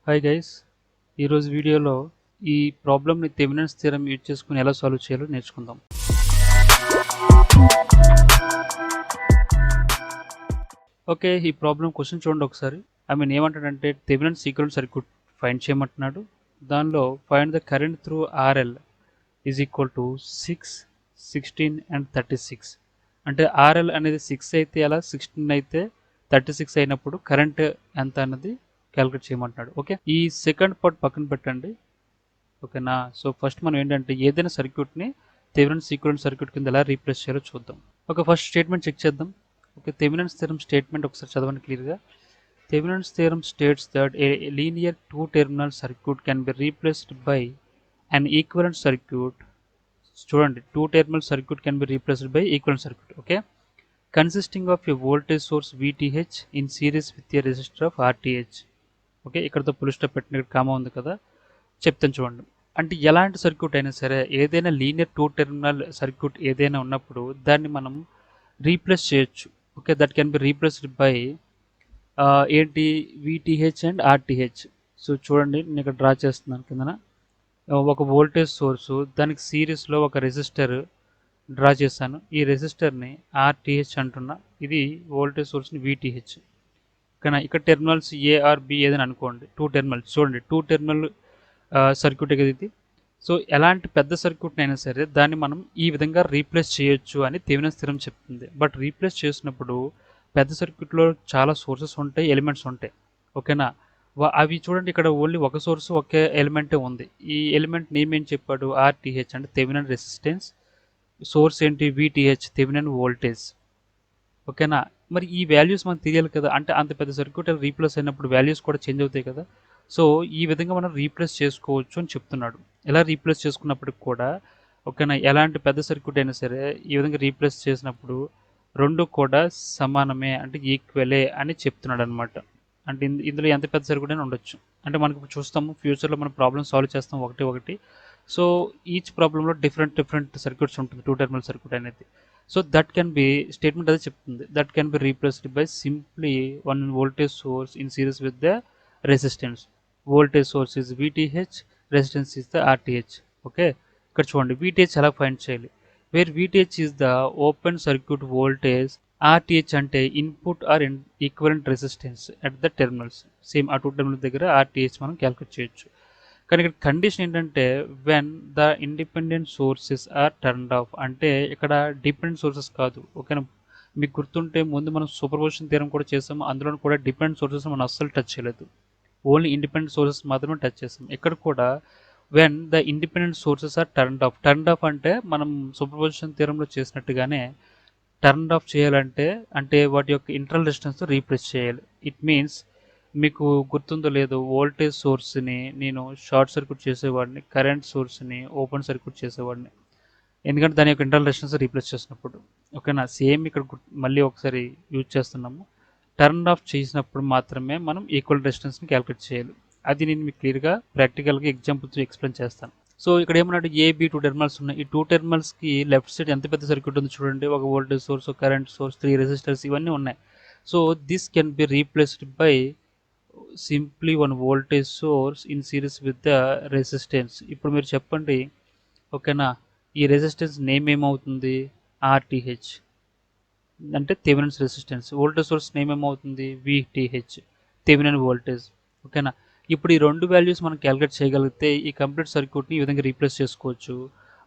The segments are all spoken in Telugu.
హాయ్ గైస్, ఈరోజు వీడియోలో ఈ ప్రాబ్లమ్ని థెవెనిన్స్ థియరం యూజ్ చేసుకుని ఎలా సాల్వ్ చేయాలో నేర్చుకుందాం. ఓకే, ఈ ప్రాబ్లం క్వశ్చన్ చూడండి ఒకసారి. ఏమంటాడంటే థెవెనిన్స్ ఈక్వలెంట్ సర్క్యూట్ ఫైండ్ చేయమంటున్నాడు. దానిలో find the current through RL is equal to 6, 16 and 36. అంటే ఆర్ఎల్ అనేది 6 అయితే అలా, 16 అయితే 36 అయినప్పుడు కరెంట్ ఎంత అన్నది క్యాలిక్యులేట్ చేయమంటున్నాడు. ఓకే, ఈ సెకండ్ పార్ట్ పక్కన పెట్టండి. ఓకేనా. సో ఫస్ట్ మనం ఏంటంటే ఏదైనా సర్క్యూట్ని థెవెనిన్స్ ఈక్వలెంట్ సర్క్యూట్ కింద ఎలా రీప్లేస్ చేయాలో చూద్దాం. ఓకే, ఫస్ట్ స్టేట్మెంట్ చెక్ చేద్దాం. ఓకే, థెవెనిన్స్ థియరం స్టేట్మెంట్ ఒకసారి చదవండి క్లియర్గా. Thevenin's theorem states that a linear two terminal circuit can be replaced by an equivalent circuit. చూడండి, two terminal circuit can be replaced by equivalent circuit. Okay, consisting of a voltage source VTH in series with a resistor of RTH. Okay, ఇక్కడతో పుల్ స్టాప్ పెట్టిన ఇక్కడ కామా ఉంది కదా, చెప్తాను చూడండి. అంటే ఎలాంటి సర్క్యూట్ అయినా సరే, ఏదైనా లీనియర్ టూ టెర్మినల్ సర్క్యూట్ ఏదైనా ఉన్నప్పుడు దాన్ని మనం రీప్లేస్ చేయొచ్చు. Okay, that can be replaced by ఏంటి VTH అండ్ RTH. సో చూడండి, నేను ఇక్కడ డ్రా చేస్తున్నాను కిందన ఒక వోల్టేజ్ సోర్సు, దానికి సిరీస్లో ఒక రెసిస్టర్ డ్రా చేశాను. ఈ రెసిస్టర్ని RTH అంటున్నా, ఇది వోల్టేజ్ సోర్స్ని VTH. కానీ ఇక్కడ టెర్మినల్స్ ARB ఏదని అనుకోండి, టూ టెర్మినల్స్. చూడండి, టూ టెర్మినల్ సర్క్యూట్ కదా ఇది. సో ఎలాంటి పెద్ద సర్క్యూట్ని అయినా సరే దాన్ని మనం ఈ విధంగా రీప్లేస్ చేయొచ్చు అని థెవెనిన్స్ థియరం చెప్తుంది. బట్ రీప్లేస్ చేసినప్పుడు పెద్ద సర్క్యూట్లో చాలా సోర్సెస్ ఉంటాయి, ఎలిమెంట్స్ ఉంటాయి. ఓకేనా, అవి చూడండి, ఇక్కడ ఓన్లీ ఒక సోర్స్ ఒకే ఎలిమెంటే ఉంది. ఈ ఎలిమెంట్ నేమ్ ఏం చెప్పాడు, RTH అంటే థెవెనిన్ రెసిస్టెన్స్. సోర్స్ ఏంటి, VTH థెవెనిన్ వోల్టేజ్. ఓకేనా, మరి ఈ వాల్యూస్ మనకు తెలియాలి కదా. అంటే అంత పెద్ద సర్క్యూట్ రీప్లేస్ అయినప్పుడు వాల్యూస్ కూడా చేంజ్ అవుతాయి కదా. సో ఈ విధంగా మనం రీప్లేస్ చేసుకోవచ్చు అని చెప్తున్నాడు. ఎలా రీప్లేస్ చేసుకున్నప్పటికి కూడా ఓకేనా, ఎలాంటి పెద్ద సర్క్యూట్ అయినా సరే ఈ విధంగా రీప్లేస్ చేసినప్పుడు రెండు కూడా సమానమే, అంటే ఈక్వలే అని చెప్తున్నాడు అనమాట. అంటే ఇందులో ఎంత పెద్ద సర్క్యూట్ అయినా ఉండొచ్చు. అంటే మనకు చూస్తాము ఫ్యూచర్లో మనం ప్రాబ్లమ్ సాల్వ్ చేస్తాం ఒకటి ఒకటి. సో ఈచ్ ప్రాబ్లంలో డిఫరెంట్ సర్క్యూట్స్ ఉంటుంది, టూ టెర్మినల్ సర్క్యూట్ అనేది. So that can be, statement అదే చెప్తుంది, that can be replaced by simply one voltage source in series with the resistance. Voltage source is VTH, resistance is the RTH. Okay, ఇక్కడ చూడండి VTH ఎలా ఫైండ్ చేయాలి. Where VTH is the open circuit voltage, RTH అంటే input or equivalent resistance at the terminals. Same ఆ టూ టెర్మినల్ దగ్గర RTH మనం క్యాలిక్యులేట్ చేయొచ్చు. కానీ ఇక్కడ కండిషన్ ఏంటంటే when the independent sources are turned off. అంటే ఇక్కడ డిపెండెంట్ సోర్సెస్ కాదు. ఓకేనా, మీకు గుర్తుంటే ముందు మనం సూపర్పోజిషన్ థియరం కూడా చేసాము, అందులో కూడా డిపెండెంట్ సోర్సెస్ మనం అస్సలు టచ్ చేయలేదు, ఓన్లీ ఇండిపెండెంట్ సోర్సెస్ మాత్రమే టచ్ చేసాం. ఇక్కడ కూడా when the independent sources are turned off. Turned off అంటే మనం సూపర్పోజిషన్ థియరంలో చేసినట్టుగానే టర్న్డ్ ఆఫ్ చేయాలంటే అంటే వాటి యొక్క ఇంటర్నల్ రెసిస్టెన్స్ రీప్లేస్ చేయాలి. ఇట్ మీన్స్ మీకు గుర్తుందో లేదో, వోల్టేజ్ సోర్స్ని నేను షార్ట్ సర్క్యూట్ చేసేవాడిని, కరెంట్ సోర్స్ని ఓపెన్ సర్క్యూట్ చేసేవాడిని, ఎందుకంటే దాని యొక్క ఇంటర్నల్ రెసిస్టెన్స్ రీప్లేస్ చేసినప్పుడు. ఓకేనా, సేమ్ ఇక్కడ మళ్ళీ ఒకసారి యూజ్ చేస్తున్నాము. టర్న్ ఆఫ్ చేసినప్పుడు మాత్రమే మనం ఈక్వల్ రెసిస్టెన్స్ని క్యాలిక్యులేట్ చేయాలి. అది నేను మీకు క్లియర్గా ప్రాక్టికల్గా ఎగ్జాంపుల్తో ఎక్స్ప్లెయిన్ చేస్తాను. సో ఇక్కడ ఏమన్నాడు, AB టూ టెర్మినల్స్ ఉన్నాయి. ఈ టూ టెర్మినల్స్కి లెఫ్ట్ సైడ్ ఎంత పెద్ద సర్క్యూట్ ఉందో చూడండి. ఒక వోల్టేజ్ సోర్స్, ఒక కరెంట్ సోర్స్, 3 రెసిస్టర్స్ ఇవన్నీ ఉన్నాయి. So this can be replaced by simply one voltage source in series with the resistance. ఇప్పుడు మీరు చెప్పండి, ఓకేనా, ఈ రెసిస్టెన్స్ నేమ్ ఏమవుతుంది, RTH అంటే Thevenin's resistance. Voltage source name ఏమవుతుంది, VTH థెవెనిన్ వోల్టేజ్. ఓకేనా, ఇప్పుడు ఈ రెండు వాల్యూస్ మనం క్యాలిక్యులేట్ చేయగలిగితే ఈ కంప్లీట్ సర్క్యూట్ని ఈ విధంగా రీప్లేస్ చేసుకోవచ్చు.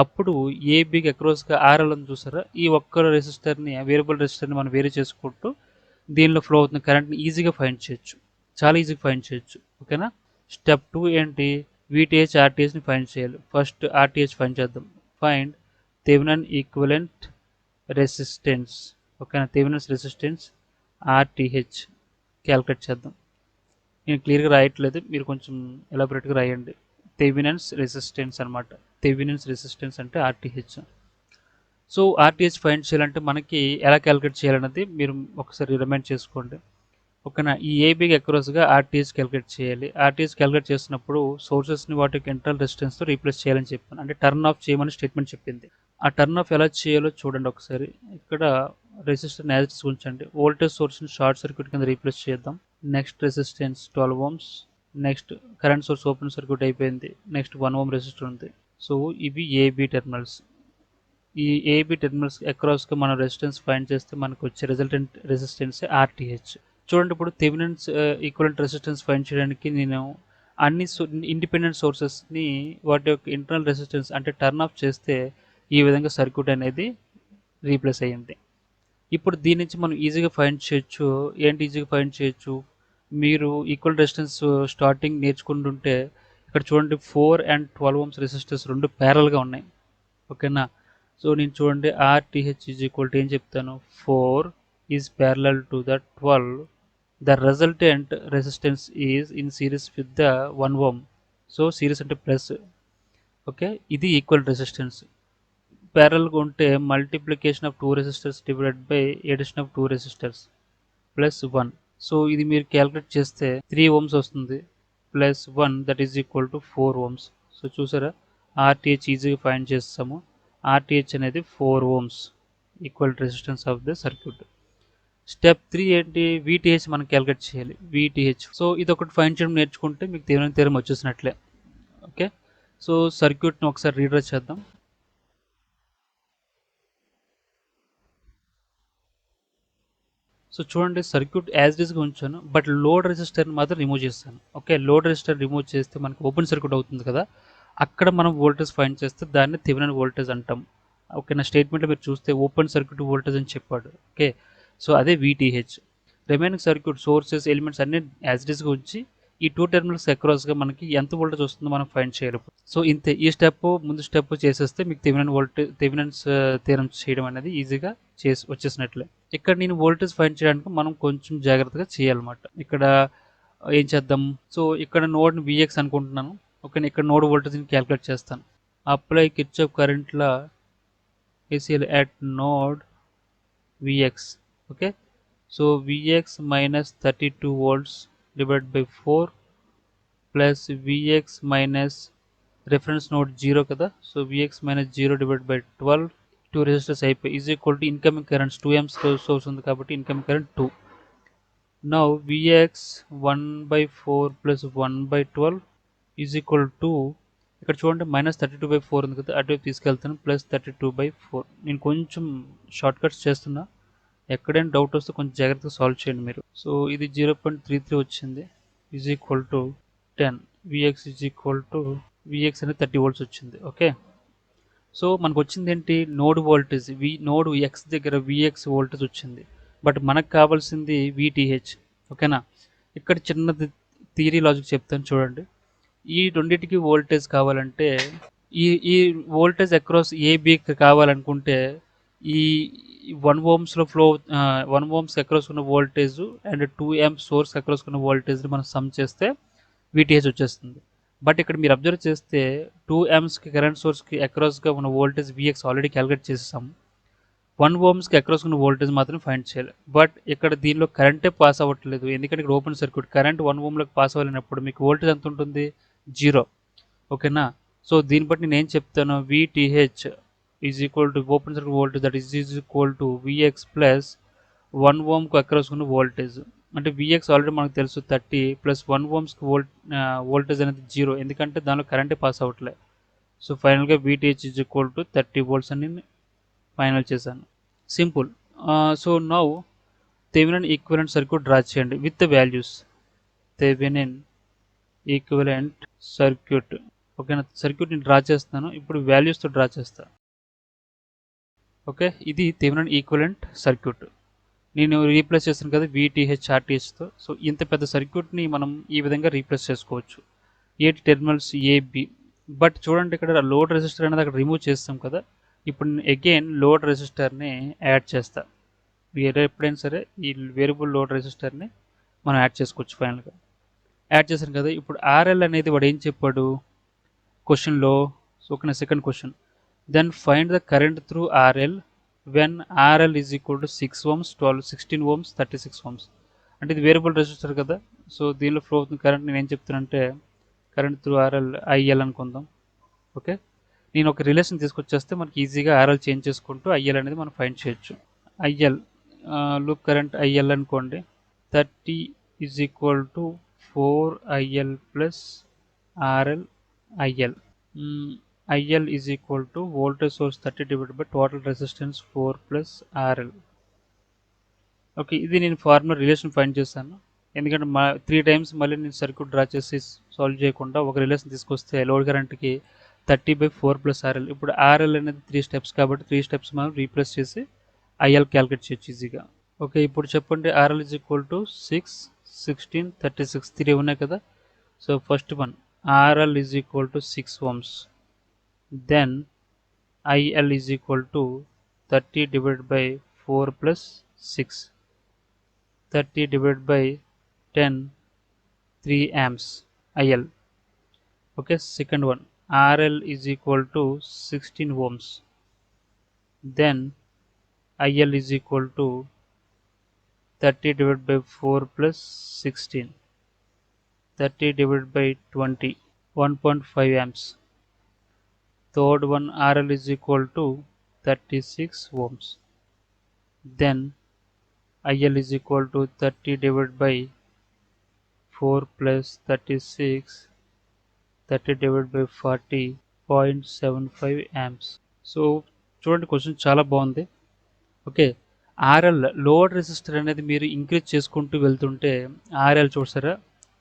అప్పుడు ABకి అక్రాస్గా RL అని చూసారా, ఈ ఒక్క రెసిస్టర్ని, వేరియబుల్ రెసిస్టర్ని మనం వేరే చేసుకుంటూ దీనిలో ఫ్లో అవుతున్న కరెంట్ని ఈజీగా ఫైండ్ చేయొచ్చు, చాలా ఈజీగా ఫైండ్ చేయొచ్చు. ఓకేనా, స్టెప్ 2 ఏంటి, VTH RTHని ఫైండ్ చేయాలి. ఫస్ట్ RTH ఫైండ్ చేద్దాం. Find Thevenin equivalent resistance. ఓకేనా, థెవెనిన్స్ రెసిస్టెన్స్ RTH క్యాలిక్యులేట్ చేద్దాం. నేను క్లియర్గా రాయట్లేదు, మీరు కొంచెం ఎలాబొరేట్గా రాయండి. థెవెనిన్స్ రెసిస్టెన్స్ అనమాట, థెవెనిన్స్ రెసిస్టెన్స్ అంటే RTH. సో RTH ఫైండ్ చేయాలంటే మనకి ఎలా క్యాలిక్యులేట్ చేయాలన్నది మీరు ఒకసారి రిమైండ్ చేసుకోండి. ఓకేనా, ఈ ABకి అక్రాస్గా RTH క్యాలిక్యులేట్ చేయాలి. RTH క్యాలిక్యులేట్ చేసినప్పుడు సోర్సెస్ని వాటి యొక్క ఇంటర్నల్ రెసిస్టెన్స్తో రీప్లేస్ చేయాలని చెప్పాను, అంటే టర్న్ ఆఫ్ చేయమని స్టేట్మెంట్ చెప్పింది. ఆ టర్న్ ఆఫ్ ఎలా చేయాలో చూడండి ఒకసారి. ఇక్కడ రెసిస్టర్ యాజ్ ఇట్ ఈస్ ఉంచండి. వోల్టేజ్ సోర్స్ని షార్ట్ సర్క్యూట్ కింద రీప్లేస్ చేద్దాం. Next resistance 12 ohms, next current source open circuit అయిపోయింది. నెక్స్ట్ 1 ఓమ్ రెసిస్టర్ ఉంది. సో ఇవి ఏబి టెర్మినల్స్. ఈ ఏబి టెర్మినల్స్ అక్రాస్గా మనం రెసిస్టెన్స్ ఫైండ్ చేస్తే మనకు వచ్చే రిజల్టెంట్ రెసిస్టెన్స్ ఆర్టీహెచ్. చూడండి, ఇప్పుడు థెవెనిన్స్ ఈక్వలెంట్ రెసిస్టెన్స్ ఫైండ్ చేయడానికి నేను అన్ని ఇండిపెండెంట్ సోర్సెస్ని వాటి యొక్క ఇంటర్నల్ రెసిస్టెన్స్ అంటే టర్న్ ఆఫ్ చేస్తే ఈ విధంగా సర్క్యూట్ అనేది రీప్లేస్ అయ్యింది. ఇప్పుడు దీని నుంచి మనం ఈజీగా ఫైండ్ చేయొచ్చు. ఏంటి ఈజీగా ఫైండ్ చేయొచ్చు? మీరు ఈక్వల్ రెసిస్టెన్స్ స్టార్టింగ్ నేర్చుకుంటుంటే ఇక్కడ చూడండి 4 అండ్ 12 ఓమ్స్ రెసిస్టెన్స్ రెండు ప్యారల్గా ఉన్నాయి. ఓకేనా? సో నేను చూడండి ఆర్టీహెచ్ ఈజ్ ఈక్వల్ టు ఏం చెప్తాను, 4 is parallel to the 12. The resultant resistance is in series with the 1 ohm. So series అంటే ప్లస్. ఓకే, ఇది ఈక్వల్ రెసిస్టెన్స్. ప్యారల్గా ఉంటే multiplication of 2 resistors divided by addition of 2 resistors plus 1. So ఇది మీరు క్యాలిక్యులేట్ చేస్తే 3 ఓమ్స్ వస్తుంది plus 1 that is equal to 4 ohms. So చూసారా, ఆర్టీహెచ్ ఈజీగా ఫైండ్ చేస్తాము. ఆర్టీహెచ్ అనేది 4 ohms equal resistance of the circuit. Step 3 ఏంటి, వీటీహెచ్ మనం క్యాలిక్యులేట్ చేయాలి. వీటీహెచ్, సో ఇది ఒకటి ఫైండ్ చేయడం నేర్చుకుంటే మీకు థెవెనిన్ థియరమ్ వచ్చేసినట్లే. ఓకే, సో సర్క్యూట్ని ఒకసారి రీడ్రైట్ చేద్దాం. సో చూడండి, సర్క్యూట్ యాజ్ ఇట్స్గా ఉంచాను, బట్ లోడ్ రెసిస్టర్ని మాత్రం రిమూవ్ చేస్తాను. ఓకే, లోడ్ రెసిస్టర్ రిమూవ్ చేస్తే మనకు ఓపెన్ సర్క్యూట్ అవుతుంది కదా, అక్కడ మనం వోల్టేజ్ ఫైండ్ చేస్తే దాన్ని థెవెనిన్ వోల్టేజ్ అంటాం. ఓకే, నా స్టేట్మెంట్లో మీరు చూస్తే ఓపెన్ సర్క్యూట్ వోల్టేజ్ అని చెప్పాడు. ఓకే, సో అదే VTH. Remaining circuit sources elements అన్ని యాజ్ ఇట్స్గా ఉంచి ఈ 2 టెర్మినల్స్ అక్రాస్గా మనకి ఎంత వోల్టేజ్ వస్తుందో మనం ఫైండ్ చేయాలి. సో ఇంతే, ఈ స్టెప్ ముందు స్టెప్ చేసేస్తే మీకు థెవెనిన్స్ థియరమ్ చేయడం అనేది ఈజీగా వచ్చేసినట్లే. ఇక్కడ నేను వోల్టేజ్ ఫైండ్ చేయడానికి మనం కొంచెం జాగ్రత్తగా చేయాలన్నమాట. ఇక్కడ ఏం చేద్దాం, సో ఇక్కడ నోడ్ విఎక్స్ అనుకుంటున్నాను. ఓకే, ఇక్కడ నోడ్ వోల్టేజ్ని క్యాలిక్యులేట్ చేస్తాను. Apply Kirchhoff current law KCL at node Vx. Okay, so Vx minus 32 volts divided by 4 plus Vx minus reference node 0 kada, so Vx minus 0 divided by 12 2 resistors అయిపోయి is equal to incoming currents 2 amps source ఉంది కాబట్టి incoming current 2. Now Vx 1 by 4 plus 1 by 12 is equal to, ఇక్కడ చూడండి -32/4 ఉంది కదా, అటువైపు తీసుకెళ్తాను +32/4. నేను కొంచెం షార్ట్ కట్స్ చేస్తున్నా, ఎక్కడైనా డౌట్ వస్తే కొంచెం జాగ్రత్తగా సాల్వ్ చేయండి మీరు. సో ఇది 0.33 వచ్చింది is equal to 10. Vx is equal to vx అనేది 30 volts వచ్చింది. ఓకే, సో మనకు వచ్చింది ఏంటి, నోడ్ వోల్టేజ్ నోడ్ ఎక్స్ దగ్గర విఎక్స్ వోల్టేజ్ వచ్చింది, బట్ మనకు కావాల్సింది విటిహెచ్. ఓకేనా, ఇక్కడ చిన్నది థియరీ లాజిక్ చెప్తాను చూడండి. ఈ రెండింటికి వోల్టేజ్ కావాలంటే ఈ ఈ వోల్టేజ్ అక్రాస్ ఏబీకి కావాలనుకుంటే ఈ 1 ఓమ్స్లో ఫ్లో 1 ఓమ్స్ అక్రాస్ ఉన్న voltage and 2 amps source across ఉన్న వోల్టేజ్ని మనం సమ్ చేస్తే వీటీహెచ్ వచ్చేస్తుంది. బట్ ఇక్కడ మీరు అబ్జర్వ్ చేస్తే 2 amps కరెంట్ సోర్స్కి అక్రాస్గా ఉన్న వోల్టేజ్ విఎక్స్ ఆల్రెడీ క్యాలిక్యులేట్ చేసేసాం. 1 ఓమ్స్కి అక్రాస్ ఉన్న వోల్టేజ్ మాత్రం ఫైండ్ చేయాలి. బట్ ఇక్కడ దీనిలో కరెంటే పాస్ అవ్వట్లేదు, ఎందుకంటే ఇక్కడ ఓపెన్ సర్క్యూట్ కరెంట్ 1 ఓమ్లోకి పాస్ అవ్వలేనప్పుడు మీకు వోల్టేజ్ ఎంత ఉంటుంది, 0. ఓకేనా, సో దీన్ని బట్టి నేను ఏం చెప్తాను, VTH is equal to open circuit voltage that is equal to VX plus 1 ఓమ్కు అక్రాస్ ఉన్న వోల్టేజ్. అంటే విఎక్స్ ఆల్రెడీ మనకు తెలుసు 30 ప్లస్ 1 ఓమ్స్కి వోల్టేజ్ అనేది 0, ఎందుకంటే దానిలో కరెంటే పాస్ అవ్వట్లే. సో ఫైనల్గా VTH is equal to 30 volts అని ఫైనల్ చేశాను. Simple. So now Thevenin equivalent circuit draw చేయండి with the values. Thevenin equivalent circuit. ఓకేనా, సర్క్యూట్ని డ్రా చేస్తున్నాను, ఇప్పుడు వాల్యూస్తో డ్రా చేస్తాను. ఓకే, ఇది థెవెనిన్ ఈక్వివలెంట్ సర్క్యూట్. నేను రీప్లేస్ చేస్తాను కదా విటిహెచ్ ఆర్టీహెచ్తో. సో ఇంత పెద్ద సర్క్యూట్ని మనం ఈ విధంగా రీప్లేస్ చేసుకోవచ్చు. 8 టెర్మినల్స్ ఏబి. బట్ చూడండి, ఇక్కడ లోడ్ రెసిస్టర్ అనేది అక్కడ రిమూవ్ చేస్తాం కదా, ఇప్పుడు నేను అగైన్ లోడ్ రెసిస్టర్ని యాడ్ చేస్తా. ఎప్పుడైనా సరే ఈ వేరియబుల్ లోడ్ రెసిస్టర్ని మనం యాడ్ చేసుకోవచ్చు. ఫైనల్గా యాడ్ చేశాను కదా, ఇప్పుడు ఆర్ఎల్ అనేది వాడు ఏం చెప్పాడు క్వశ్చన్లో. So okay, second question, then find the current through RL when RL is equal to 6 ohms 12 16 ohms 36 ohms. అంటే ఇది వేరియబుల్ రెసిస్టర్ కదా, సో దీనిలో ఫ్లో అవుతుంది కరెంట్. నేను ఏం చెప్తానంటే కరెంట్ త్రూ ఆర్ఎల్ ఐఎల్ అనుకుందాం. ఓకే, నేను ఒక రిలేషన్ తీసుకొచ్చేస్తే మనకి ఈజీగా ఆర్ఎల్ చేంజ్ చేసుకుంటూ ఐఎల్ అనేది మనం ఫైండ్ చేయొచ్చు. ఐఎల్ లూప్ కరెంట్ ఐఎల్ అనుకోండి, 30 is equal to 4IL plus RL IL. IL is equal to voltage source 30 divided by total resistance 4 plus RL. Okay, ఇది నేను ఫార్ములా రిలేషన్ ఫైండ్ చేశాను. ఎందుకంటే 3 టైమ్స్ మళ్ళీ నేను సర్క్యూట్ డ్రా చేసి సాల్వ్ చేయకుండా ఒక రిలేషన్ తీసుకొస్తే లోడ్ కరెంట్కి 30/4 ప్లస్ RL. ఇప్పుడు RL అనేది 3 స్టెప్స్ కాబట్టి 3 స్టెప్స్ మనం రీప్లేస్ చేసి IL క్యాలిక్యులేట్ చేయొచ్చు ఈజీగా. ఓకే, ఇప్పుడు చెప్పండి RL is equal to 6, 16, 36 3 ఉన్నాయి కదా. So first one RL is equal to 6 ohms. Then IL is equal to 30 divided by 4 plus 6. 30 divided by 10, 3 amps IL. Okay, second one RL is equal to 16 ohms. Then IL is equal to 30 divided by 4 plus 16. 30 divided by 20, 1.5 amps. Third one RL is equal to 36 ohms. Then IL is equal to 30 divided by 4 plus 36, 30 divided by 40.75 amps. So చూడండి, క్వశ్చన్ చాలా బాగుంది. ఓకే, ఆర్ఎల్ లోడ్ రెసిస్టర్ అనేది మీరు ఇంక్రీజ్ చేసుకుంటూ వెళ్తుంటే ఆర్ఎల్ చూసారా,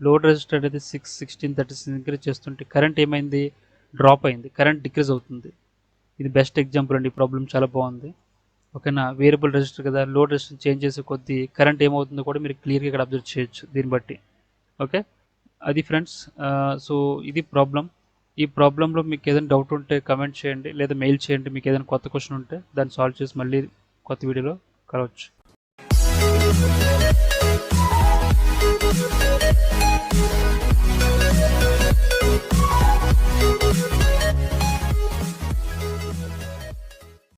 లోడ్ రెసిస్టర్ అనేది 6, 16, 36 ఇంక్రీజ్ చేస్తుంటే కరెంట్ ఏమైంది, డ్రాప్ అయింది, కరెంట్ డిక్రీజ్ అవుతుంది. ఇది బెస్ట్ ఎగ్జాంపుల్ అండి. ఈ ప్రాబ్లం చాలా బాగుంది. ఓకేనా, వేరియబుల్ రెసిస్టర్ కదా, లోడ్ రెసిస్టర్ చేంజ్ చేసే కొద్దీ కరెంట్ ఏమవుతుందో కూడా మీరు క్లియర్గా ఇక్కడ అబ్జర్వ్ చేయొచ్చు దీన్ని బట్టి. ఓకే, అది ఫ్రెండ్స్. సో ఇది ప్రాబ్లం. ఈ ప్రాబ్లంలో మీకు ఏదైనా డౌట్ ఉంటే కమెంట్ చేయండి లేదా మెయిల్ చేయండి. మీకు ఏదైనా కొత్త క్వశ్చన్ ఉంటే దాన్ని సాల్వ్ చేసి మళ్ళీ కొత్త వీడియోలో కలవచ్చు.